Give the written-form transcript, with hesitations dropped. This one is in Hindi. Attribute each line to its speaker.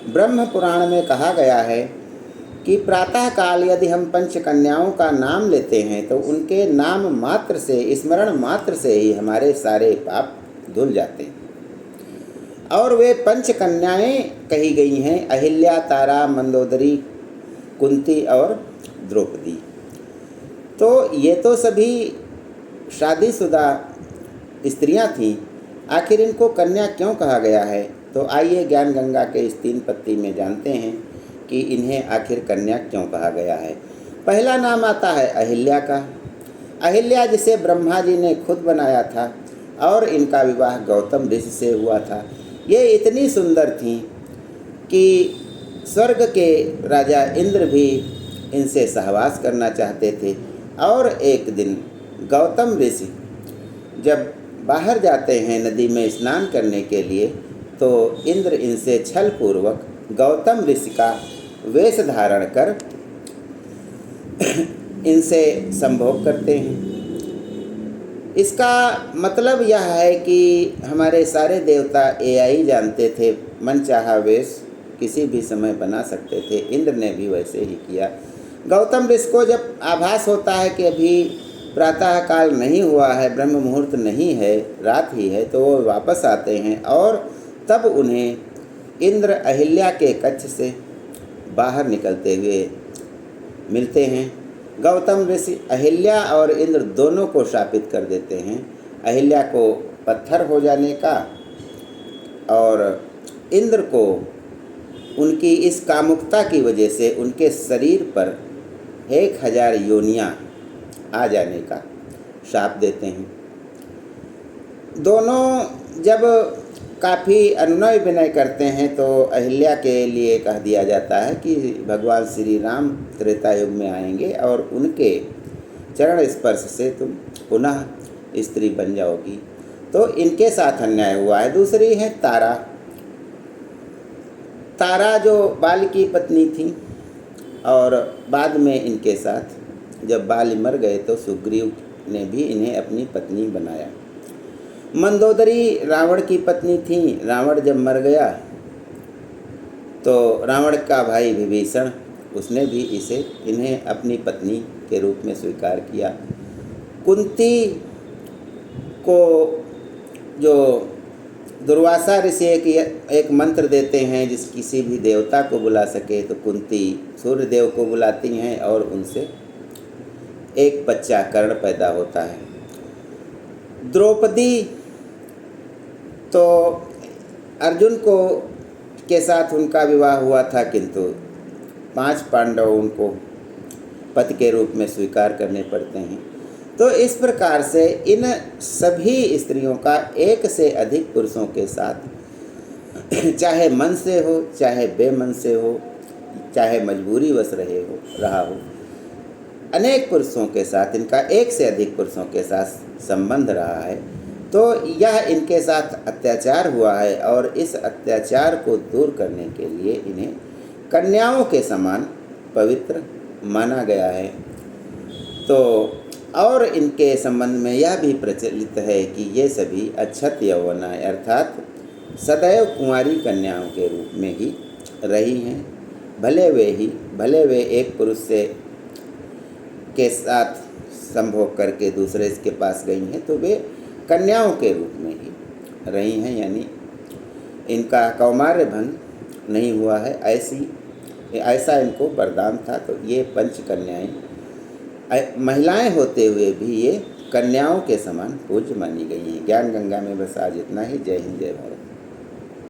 Speaker 1: ब्रह्म पुराण में कहा गया है कि प्रातः काल यदि हम पंच कन्याओं का नाम लेते हैं तो उनके नाम मात्र से, स्मरण मात्र से ही हमारे सारे पाप धुल जाते हैं। और वे पंच कन्याएँ कही गई हैं, अहिल्या, तारा, मंदोदरी, कुंती और द्रौपदी। तो ये तो सभी शादीशुदा स्त्रियां थीं। आखिर इनको कन्या क्यों कहा गया है? तो आइए ज्ञान गंगा के इस 3 पत्ती में जानते हैं कि इन्हें आखिर कन्या क्यों कहा गया है। पहला नाम आता है अहिल्या का। अहिल्या जिसे ब्रह्मा जी ने खुद बनाया था और इनका विवाह गौतम ऋषि से हुआ था। ये इतनी सुंदर थीं कि स्वर्ग के राजा इंद्र भी इनसे सहवास करना चाहते थे। और एक दिन गौतम ऋषि जब बाहर जाते हैं नदी में स्नान करने के लिए, तो इंद्र इनसे छल पूर्वक गौतम ऋषि का वेश धारण कर इनसे संभोग करते हैं। इसका मतलब यह है कि हमारे सारे देवता यही जानते थे, मनचाहा वेश किसी भी समय बना सकते थे। इंद्र ने भी वैसे ही किया। गौतम ऋषि को जब आभास होता है कि अभी प्रातः काल नहीं हुआ है, ब्रह्म मुहूर्त नहीं है, रात ही है, तो वो वापस आते हैं और तब उन्हें इंद्र अहिल्या के कक्ष से बाहर निकलते हुए मिलते हैं। गौतम ऋषि अहिल्या और इंद्र दोनों को शापित कर देते हैं। अहिल्या को पत्थर हो जाने का और इंद्र को उनकी इस कामुकता की वजह से उनके शरीर पर 1000 योनियाँ आ जाने का शाप देते हैं। दोनों जब काफ़ी अनुनय विनय करते हैं तो अहिल्या के लिए कह दिया जाता है कि भगवान श्री राम त्रेता युग में आएंगे और उनके चरण स्पर्श से तुम पुनः स्त्री बन जाओगी। तो इनके साथ अन्याय हुआ है। दूसरी है तारा। तारा जो बाल की पत्नी थी और बाद में इनके साथ जब बाल मर गए तो सुग्रीव ने भी इन्हें अपनी पत्नी बनाया। मंदोदरी रावण की पत्नी थी। रावण जब मर गया तो रावण का भाई विभीषण, उसने भी इन्हें अपनी पत्नी के रूप में स्वीकार किया। कुंती को जो दुर्वासा ऋषि एक मंत्र देते हैं जिस किसी भी देवता को बुला सके, तो कुंती सूर्य देव को बुलाती हैं और उनसे एक बच्चा कर्ण पैदा होता है। द्रौपदी तो अर्जुन को के साथ उनका विवाह हुआ था, किंतु 5 पांडव उनको पति के रूप में स्वीकार करने पड़ते हैं। तो इस प्रकार से इन सभी स्त्रियों का एक से अधिक पुरुषों के साथ, चाहे मन से हो चाहे बेमन से हो, चाहे मजबूरी वश रहा हो, अनेक पुरुषों के साथ इनका एक से अधिक पुरुषों के साथ संबंध रहा है। तो यह इनके साथ अत्याचार हुआ है और इस अत्याचार को दूर करने के लिए इन्हें कन्याओं के समान पवित्र माना गया है। तो और इनके संबंध में यह भी प्रचलित है कि ये सभी अच्छत यौवना अर्थात सदैव कुंवारी कन्याओं के रूप में ही रही हैं। भले वे एक पुरुष से के साथ संभोग करके दूसरे के पास गई हैं, तो वे कन्याओं के रूप में ही रही हैं, यानी इनका कौमार्य भंग नहीं हुआ है, ऐसा इनको वरदान था। तो ये 5 कन्याएं महिलाएं होते हुए भी ये कन्याओं के समान पूज्य मानी गई हैं। ज्ञान गंगा में बस आज इतना ही। जय हिंद, जय भारत।